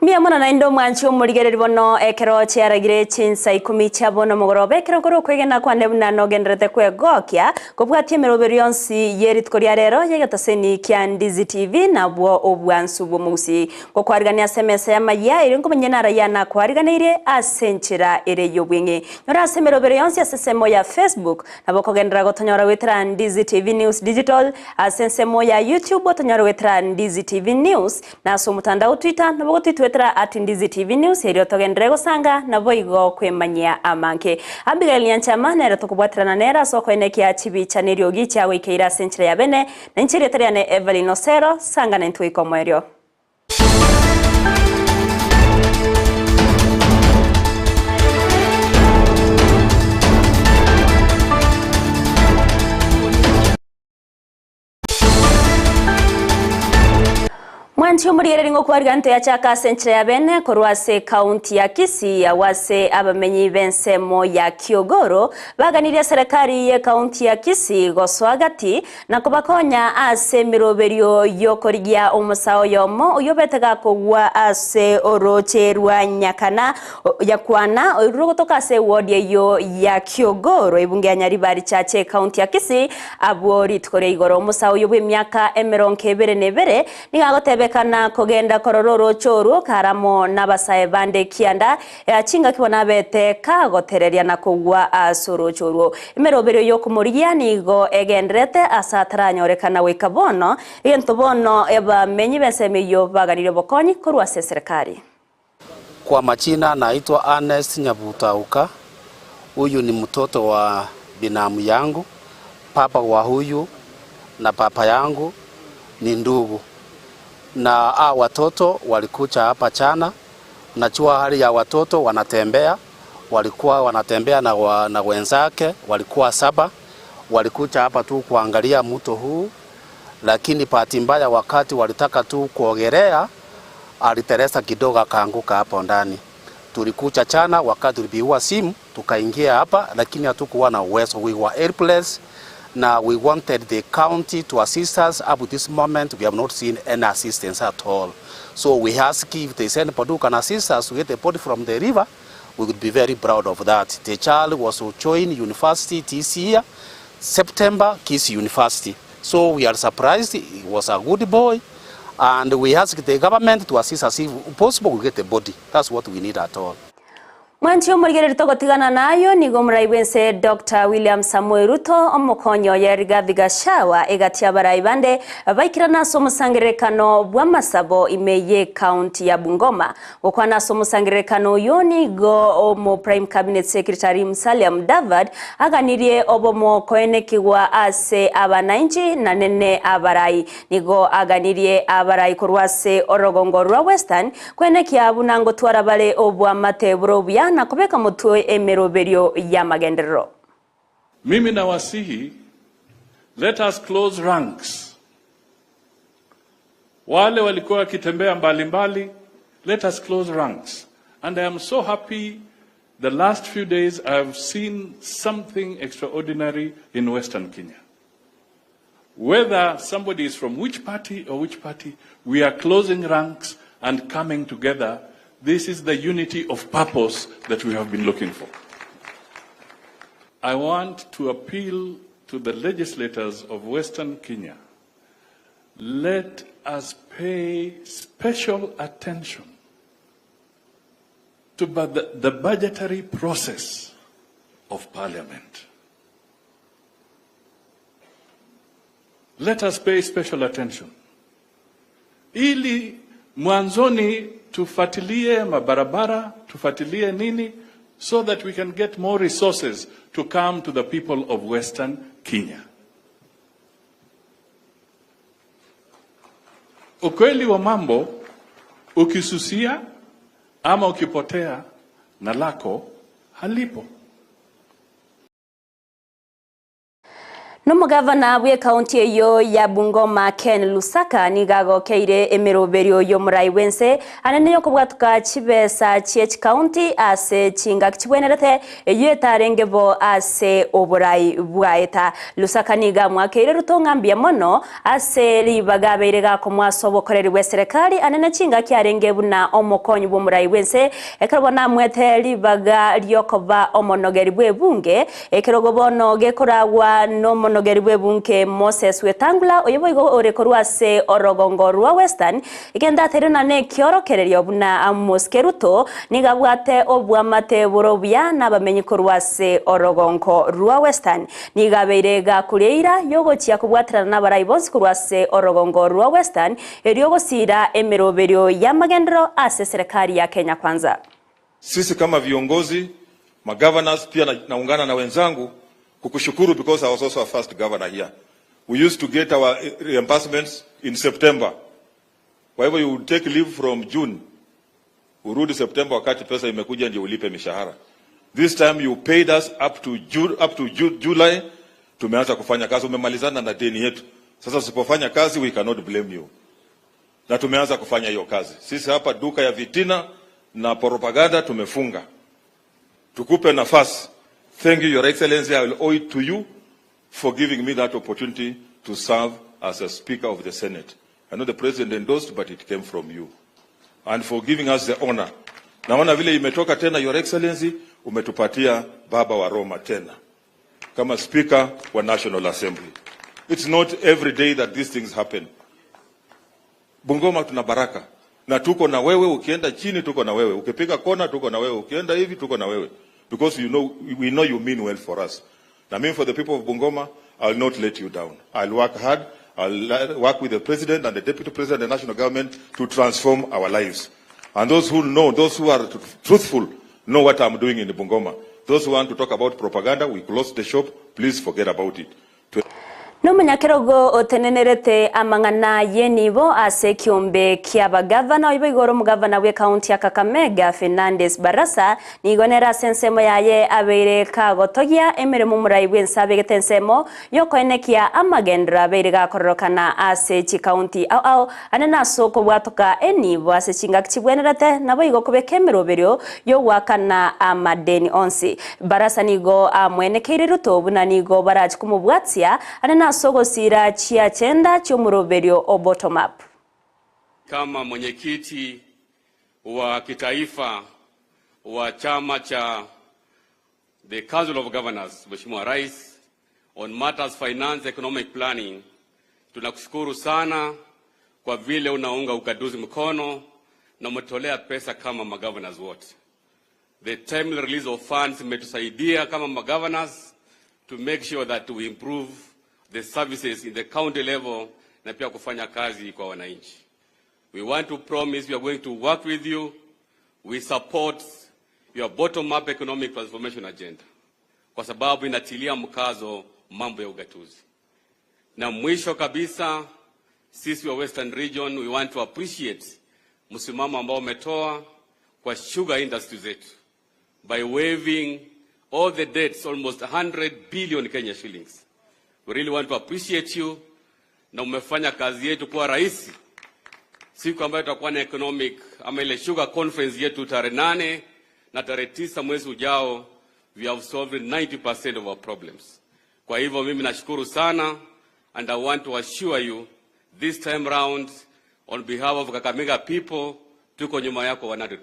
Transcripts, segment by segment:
Mia mwana na indo mwancho murigere bono ekero chiaragire Chinsa Ikomi chabono mugorobe ekero koro kwegena kwa nebuna no genderete kwegokia kubwatie merobero yonsi yeritkoria rero yegataseni kya Ndizi TV na bwo obwansu bwo Gusii kokwarigania SMS ya Amayia iri ngomenyana yana kwariganire asenchira ere yobwenge nyora semerobero yonsi asesemo ya Facebook nabo kogendera gotonyora wetra Ndizi TV News Digital asensemo ya YouTube gotonyora wetra Ndizi TV News na so mutandao Twitter nabo Twitter @Ndizi TV News ero togendrego sanga na boigo kwemanyia amanke Abigail Nyanchama nero tukubwatirana nera soko enekia chibi chaneli ogicha wikeira senchira ya bene na nchiri teriane Everlyne Osero sanga na ntuiko mwerio. Mwanchi umuriyere ngo kwarigante ya chaka senchira ya bene korwase kaunti ya Kisii ya wase abamenyi bensemo ya Kiogoro baganiriye serikali ya kaunti ya Kisii goswagati na kubakonya ase miroberio yokorigia umusao yomo uyobetega kogwa ase orocherwa nyakana yakwana urugotoka ase wodi yo ya Kiogoro ibunge ya Nyaribari chache kaunti ya Kisii abori tukore igoro umusao yobwe myaka emeronke bere nebere nigagotebe kana kogenda korororo choru karamo nabasaye bande kianda chinga kibona bete kagotereria na kugwa asoro choru imerobero yo kumuriya nigo egendrete asatraranyorekana wikabono yento bono eba menyi beseme yo baganire bokonyi korwa serikali. Kwa majina naitwa Ernest Nyabutauka. Huyu ni mtoto wa binamu yangu. Papa wa huyu na papa yangu ni ndugu. Na watoto walikuja hapa jana. Najua hali ya watoto wanatembea. Walikuwa wanatembea na wenzake. Walikuwa 7. Walikuja hapa tu kuangalia mto huu. Lakini bahati mbaya wakati walitaka tu kuogelea, aliteresa kidogo akaanguka hapo ndani. Tulikuja jana wakati tulipigiwa simu tukaingia hapa, lakini hatukuwa na uwezo. We were helpless. Now we wanted the county to assist us. Up to this moment, we have not seen any assistance at all. So we ask if they send anybody who can assist us to get the body from the river. We would be very proud of that. The child was to join university this year, September, Kisii University. So we are surprised. He was a good boy. And we ask the government to assist us if possible to get the body. That's what we need at all. Mwanchi umurigere togotigana nayo nigo muraibense Dr. William Samuel Ruto omukonyo yerigathi Gachagua egatia baraibande baikirana somusangirekano bwamasabo imeye county ya Bungoma okwana somusangirekano yonigo omo prime cabinet secretary Musalia Mudavadi aganirie obomo koenekigwa ase abananchi na nene abarai nigo aganirie abarai korwase orogongo rwa Western kwenekia bunango twarabale obwamatebro bya na kubeka mutwe emeroberio ya magenderero. Mimi na wasihi, let us close ranks. Wale walikuwa kitembea mbalimbali, let us close ranks. And I am so happy the last few days I have seen something extraordinary in Western Kenya. Whether somebody is from which party, we are closing ranks and coming together. This is the unity of purpose that we have been looking for. I want to appeal to the legislators of Western Kenya. Let us pay special attention to the budgetary process of Parliament. Let us pay special attention. Ili mwanzoni tufuatilie mabarabara, tufuatilie nini, so that we can get more resources to come to the people of Western Kenya. Ukweli wa mambo, ukisusia ama ukipotea na lako halipo. N'omugavana bwe county eyo ya Bungoma Ken Lusaka nigagokeire emiroberio y'omurai wense anene yokubwatuka chibesa ch'eki county ase chinga kichibwenerete eyo etarengebo ase oburai bwaeta. Lusaka niga mwakeire rutongambia mono ase libagabeire gakomwaso bokoreri bwe serikali anene chinga kyarengebu na omokonyi bw'omurai wense ekarabona mwete libaga lyokoba omonogeri bwe bunge ekirogobono gekoragwa no nogeri bwebunke Moses Wetangula oyoboigo orekorwa se orogongo rwa Western igenda terena ne kiorokererio buna amoskeruto nigabwate obwamate borobya nabamenyi korwa se orogongo rwa Western nigabeirega kureira yogochia kubwatirana n'abarai bonsi korwa se orogongo rwa Western eriogosira emeroberio ya magendero ase serikali ya Kenya Kwanza. Sisi kama viongozi magovernors pia naungana na wenzangu kukushukuru because I was also a first governor here. We used to get our reimbursements in September. Wherever you would take leave from June, urudi September wakati pesa imekuja ndio ulipe mishahara. This time you paid us up to July. Tumeanza kufanya kazi, umemalizana na deni yetu. Sasa usipofanya kazi we cannot blame you. Na tumeanza kufanya hiyo kazi. Sisi hapa duka ya vitina na propaganda tumefunga. Tukupe nafasi. Thank you, Your Excellency. I will owe it to you for giving me that opportunity to serve as a Speaker of the Senate. I know the President endorsed, but it came from you. And for giving us the honor. Naona vile imetoka tena, Your Excellency, umetupatia Baba wa Roma tena kama Speaker wa National Assembly. It's not every day that these things happen. Bungoma tuna baraka. Na tuko na wewe, ukienda chini tuko na wewe. Ukipiga kona tuko na wewe. Ukienda hivi tuko na wewe. Because we know you mean well for us. I mean, for the people of Bungoma, I will not let you down. I'll work hard. I'll work with the President and the Deputy President and the National Government to transform our lives. And those who know, those who are truthful, know what I'm doing in the Bungoma. Those who want to talk about propaganda, we close the shop. Please forget about it. N'umunyakirogo otenenerete amangana yenibo ase kiombe kiabagavana oibigoro mugavana we county ya Kakamega Fernandes Barasa nigonera sensemo yaye abeire kagotogia emirimo murai bwensabe getensemo yokoenekia amagendra abeire gakororokana ase chi county au anena soko bwatoka enibo ase chinga kichibwenerete nabo igokobeka emiroberio yo wakana amadeni onsi Barasa nigo amwenekeire rutobu na nigo baraji kumubwatia anena sogo sira chia chenda chomuroberio o bottom up. Kama mwenyekiti wa kitaifa wa chama cha the Council of Governors, Mheshimiwa Rais, on matters finance economic planning, tunakushukuru sana kwa vile unaunga ukaduzi mkono na umetolea pesa kama magovernors wote. The timely release of funds imetusaidia kama magovernors to make sure that we improve the services in the county level na pia kufanya kazi kwa wananchi. We want to promise we are going to work with you. We support your bottom-up economic transformation agenda kwa sababu inatilia mkazo mambo ya ugatuzi. Na mwisho kabisa, sisi wa Western Region, we want to appreciate msimamo ambao umetoa kwa sugar industry zetu by waiving all the debts, almost 100 billion Kenya shillings. We really want to appreciate you na umefanya kazi yetu kwa rahisi. Siku ambayo tutakuwa na economic ama ile sugar conference yetu tarehe 8 na tarehe 9 mwezi ujao, we have solved 90% of our problems. Kwa hivyo mimi nashukuru sana and I want to assure you this time round on behalf of Kakamega people tuko nyuma yako 100%.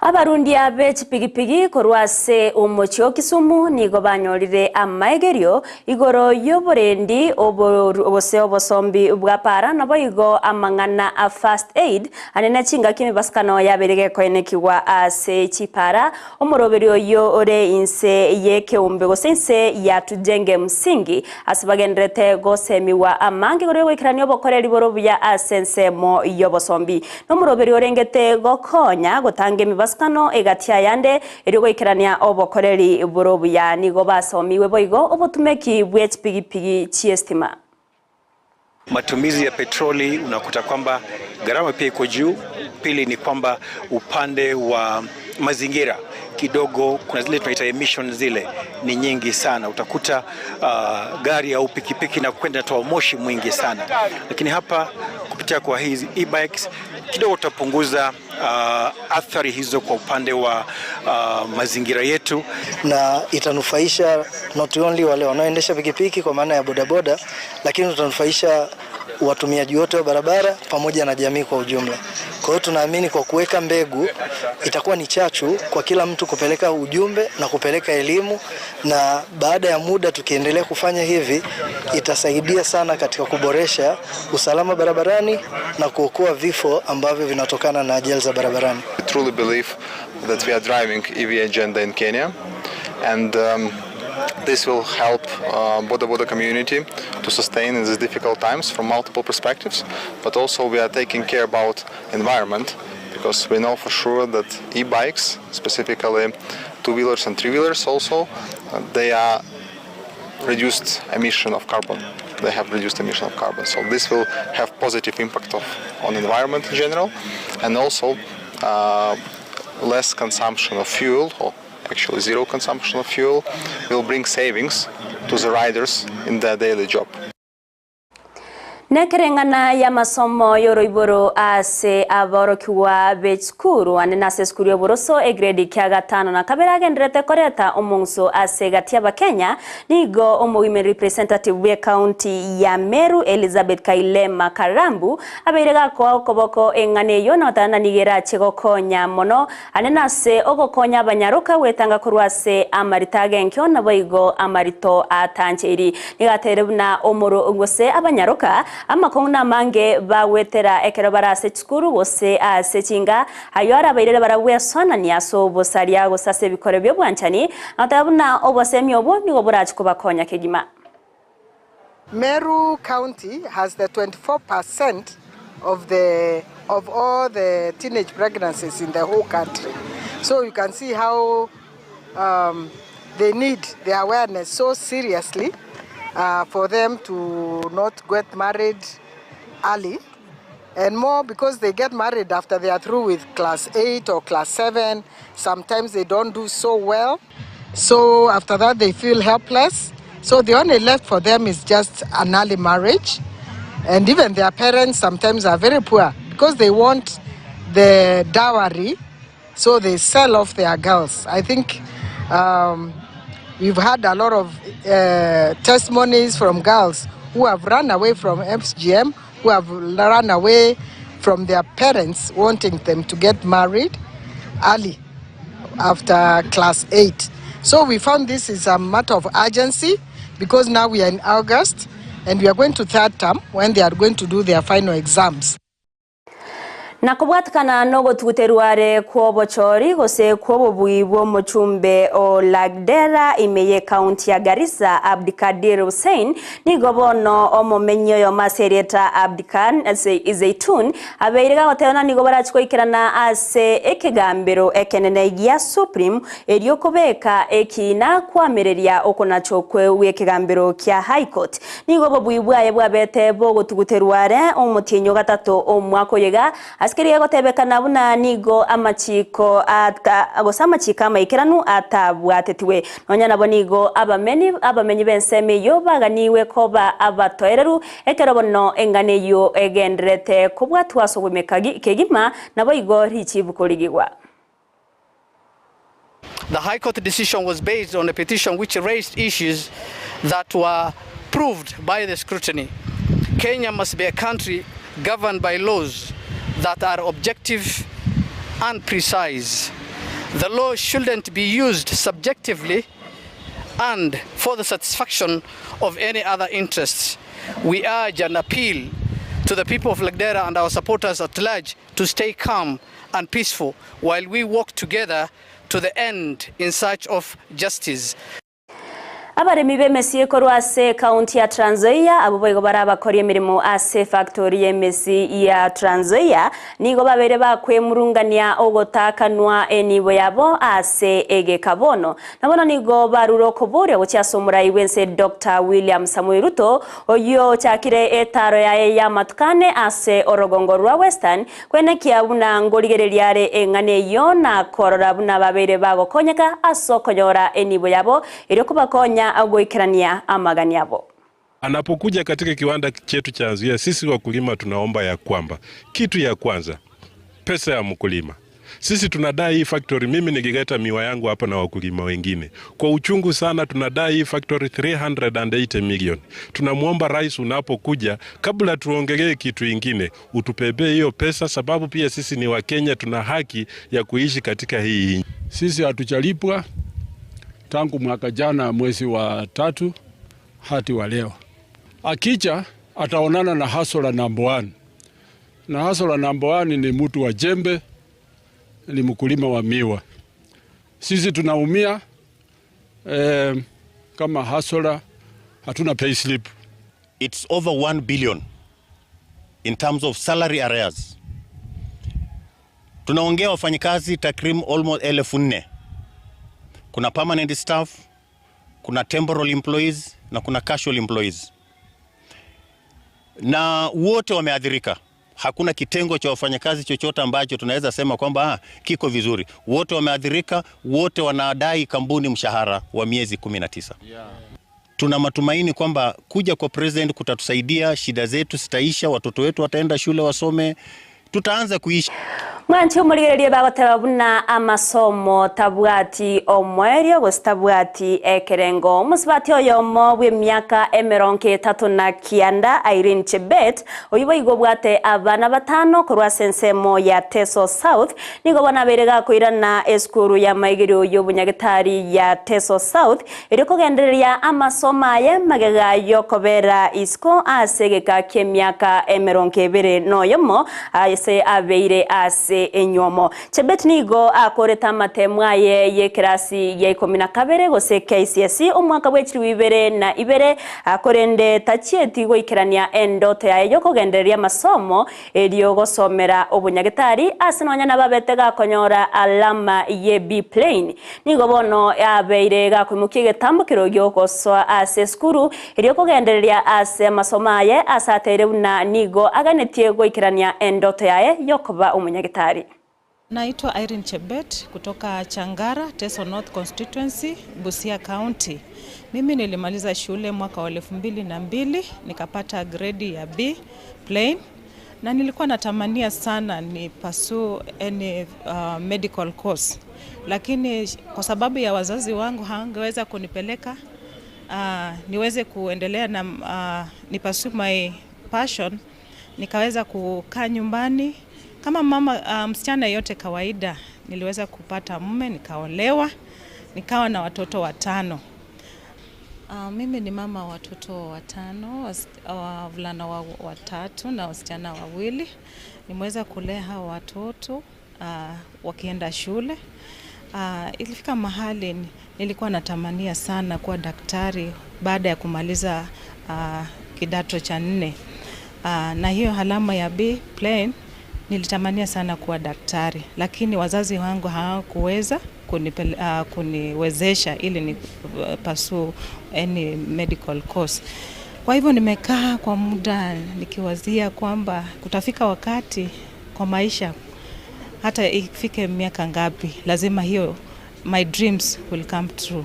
Abarundi abe chipigipigi korwase omochio Kisumu nigo banyorire amaegerio igoro yoborendi obose obosombi bwapara nabo igo amangana a first aid anene chinga kimibasakano yaberege koenekiwa ase chipara omoroberio yo ore inse yekeumbe gosense ya tujenge msingi asibagendrete gosemiwa amange gore wikirani obokoreri borobuya asense mo yobosombi no moroberio rengete gokonya gotange Baskano egatia yande erigo ikirania obokoreri burobuya nigo basomiwe boigo obotumeki bw'epigipigi chiestima. Matumizi ya petroli unakuta kwamba gharama pia iko juu. Pili ni kwamba upande wa mazingira kidogo, kuna zile tunaita emission, zile ni nyingi sana. Utakuta gari au pikipiki na kwenda toa moshi mwingi sana, lakini hapa kupitia kwa hizi e-bikes kidogo utapunguza athari hizo kwa upande wa mazingira yetu, na itanufaisha not only wale wanaoendesha pikipiki kwa maana ya bodaboda, lakini utanufaisha watumiaji wote wa barabara pamoja na jamii kwa ujumla. Kwa hiyo tunaamini kwa kuweka mbegu itakuwa ni chachu kwa kila mtu kupeleka ujumbe na kupeleka elimu, na baada ya muda tukiendelea kufanya hivi itasaidia sana katika kuboresha usalama barabarani na kuokoa vifo ambavyo vinatokana na ajali za barabarani. I truly believe that we are driving EV agenda in Kenya, and this will help boda community to sustain in these difficult times from multiple perspectives, but also we are taking care about environment, because we know for sure that e-bikes, specifically two-wheelers and three-wheelers also, they are reduced emission of carbon. They have reduced emission of carbon. So this will have positive impact on environment in general, and also less consumption of fuel, or actually zero consumption of fuel, will bring savings to the riders in their daily job. Nekerengana ya masomo yoroiboro ase aborokiwa bechukuru anenase skuru yoboroso egredi kya gatano na kabera gendrete koreta omungso ase gatia Kenya nigo omuwomen representative we county ya Meru Elizabeth Kailema Karambu abeirega kwa okoboko engane yo notana nigera chegokonya mono anenase ogokonya abanyaruka wetanga kurwase amaritage nkyo naboigo amarito atancheri nigaterebuna omoro ngose abanyaruka amakongna mange bawetera ekero barase chukuru bose asechinga ayora bairere barawesona niaso bosaria gosase bikore byo bwanchani atabuna obosemi obo nigo borachiko bakonya kegima. Meru County has the 24% of all the teenage pregnancies in the whole country. So you can see how they need the awareness so seriously for them to not get married early, and more because they get married after they are through with class 8 or class 7. Sometimes they don't do so well, so after that they feel helpless. So the only left for them is just an early marriage, and even their parents sometimes are very poor because they want the dowry, so they sell off their girls. I think we've had a lot of testimonies from girls who have run away from FGM, who have run away from their parents wanting them to get married early after class 8. So we found this is a matter of urgency because now we are in August and we are going to third term when they are going to do their final exams. Nakubwatkana nogo tuguteruare kwa bochori gose kwa buibo mochumbe o Lagdera imeye county ya Garissa Abdikadir Hussein ni gobono omomenyo yo maserieta Abdikan Zaitun abeirega hoteona ni gobara chikoikirana ase ekegambero ekenene ya Supreme eriokobeka ekina kwamereria okonacho kwe wekegambero kya High Court ni gobo buibwa yebwa bete bogo tuguteruare omutinyo gatatu omwako yega askeri yagotebekana buna nigo amachiko agosamachika maikiranu atabwatetiwe nonya nabo nigo abamenyi benseme yo baganiwe koba abatoereru ekerobono engane yo egendrete kubwatwa sogumekagi kegima nabo igo richibukorigwa. The High Court decision was based on a petition which raised issues that were proved by the scrutiny. Kenya must be a country governed by laws that are objective and precise. The law shouldn't be used subjectively and for the satisfaction of any other interests. We urge and appeal to the people of Lagdera and our supporters at large to stay calm and peaceful while we work together to the end in search of justice. Abaremi b'emesi korwase county ya Trans Nzoia abo boigo barabakora emirimo ase factory y'emesi ya Trans Nzoia nigo babere bakwemurungania ogotakanwa enibo yabo ase egekabono nabono nigo baruroko bore gocyasomura iwense Dr. William Samuel Ruto oyo cyakire etaro ya matukane ase orogongo rwa Western kwene kiabuna ngorigereriare engane yo na korora buna babere bagokonyeka asokonyora enibo yabo iri kubakonya agoikerania amagani yabo. Anapokuja katika kiwanda chetu cha Nzoia, sisi wakulima tunaomba ya kwamba kitu ya kwanza pesa ya mkulima. Sisi tunadai hii factory, mimi nikigeta miwa yangu hapa na wakulima wengine kwa uchungu sana, tunadai hii factory 380 million. Tunamuomba rais unapokuja, kabla tuongelee kitu ingine, utupebee hiyo pesa, sababu pia sisi ni wa Kenya, tuna haki ya kuishi katika hii. Sisi hatujalipwa tangu mwaka jana mwezi wa 3 hadi wa leo. Akicha ataonana na hustler number 1. Na hustler number 1 ni mtu wa jembe, ni mkulima wa miwa. Sisi tunaumia kama hustler, hatuna pay slip. It's over 1 billion in terms of salary arrears. Tunaongea wafanyikazi takriban almost 1400. Kuna permanent staff, kuna temporary employees na kuna casual employees. Na wote wameadhirika. Hakuna kitengo cha wafanyakazi chochote ambacho tunaweza sema kwamba kiko vizuri. Wote wameadhirika, wote wanadai kampuni mshahara wa miezi 19. Tuna matumaini kwamba kuja kwa president kutatusaidia, shida zetu zitaisha, watoto wetu wataenda shule wasome, tutaanza kuishi. Mwanchi umurigererie bagoteba buna amasomo tabwati omwerio gostabwati ekerengo musibati oyomo bwe myaka 39 Irene Chebet oyibo igobwate abana batano korwa sensemo ya Teso South nigo bona berega koirana eskuru ya maigiro y'obunyagetari ya Teso South iriko gendereria amasoma ye magega yokobera isko asegeka ke myaka 20 noyomo ase abeire ase enyomo. Chebet nigo akoreta matemwa ye kirasi ya Ikomi na kabere gose KCSE omwaka bwechiri 2022 akorende tachieti goikerania endoto ya yo kogenderia masomo elio gosomera obunyagetari asinonya nababetega konyora alama ye B plane nigo bono abeire gakwimukie getambukiro gyo goswa ase skuru elio kogenderia ase masomo ye asatere buna nigo aganetie goikerania endoto yae yokoba omunyagetari. Naitwa Irene Chebet kutoka Changara, Teso North Constituency, Gusii County. Mimi nilimaliza shule mwaka wa 2002, nikapata grade ya B plain na nilikuwa natamania sana ni pursue any medical course. Lakini kwa sababu ya wazazi wangu hawangeweza kunipeleka niweze kuendelea na ni pursue my passion, nikaweza kukaa nyumbani kama mama msichana yote kawaida. Niliweza kupata mume, nikaolewa, nikawa na watoto 5. Mimi ni mama wa watoto 5, wavulana 3 na wasichana 2. Nimeweza kulea hao watoto wakienda shule. Ilifika mahali nilikuwa natamania sana kuwa daktari baada ya kumaliza kidato cha 4. Na hiyo alama ya B plain nilitamania sana kuwa daktari, lakini wazazi wangu hawakuweza kuniwezesha ili ni pursue any medical course. Kwa hivyo nimekaa kwa muda nikiwazia kwamba kutafika wakati kwa maisha, hata ifike miaka ngapi, lazima hiyo my dreams will come true.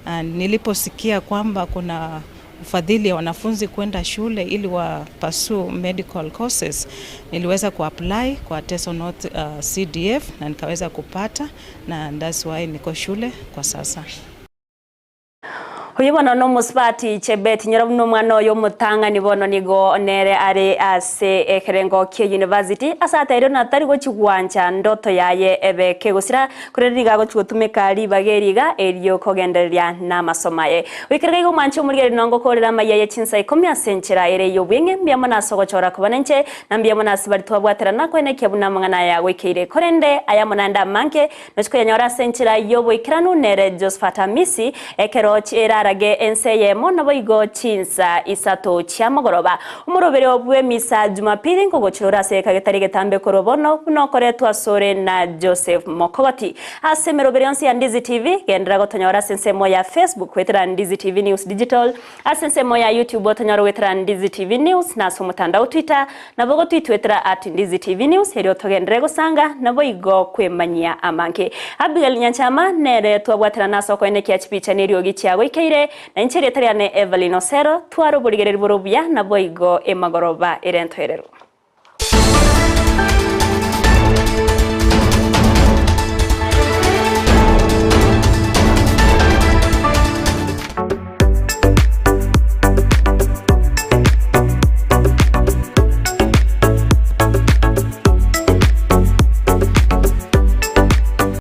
And niliposikia kwamba kuna ufadhili ya wanafunzi kwenda shule ili wa pursue medical courses, niliweza kuapply kwa Teso North CDF na nikaweza kupata, na that's why niko shule kwa sasa. Huyibona no musbati Chebet nyirabuno mwana yo mutanga nibono nigo nere are ase ekerengo ke university asatairo na tari go chigwanja ndoto yaye ebeke gusira kureriga go chutumeka libageriga elio kogenderia na masomaye wikirega go mancho murigeri nongo korera Amayia Chinsa Ikomi asenchera ere yo bwenge mbiyamo nasogochora kubanenche na mbiyamo nasibari twabwatera nakone kebuna mangana ya wikire korende ayamonanda manke nochiko yanyora asenchera yo bwikiranu nere Josephat Misi ekero chera arage enseyemo nabo igo Chinsa isato chiamagoroba umurobere obwe misa Jumapili ngogochirora seka getari getambe korobono nokoretwa sore na Joseph Mokoti asemero berensi ya Ndizi TV gendera gotonyora sensemo ya Facebook wetera Ndizi TV News Digital asensemo ya YouTube otonyora wetera Ndizi TV News na somutandao Twitter nabo twitwetera @Ndizi TV News hero togendere gosanga nabo igo kwemanyia amanke Abigail Nyanchama nere twabwatira naso ko ene kiachipicha nirio gichiago ikeire na inchere tariane Everlyne Osero twaro burigereri borobya nabo igo emagoroba erentwerero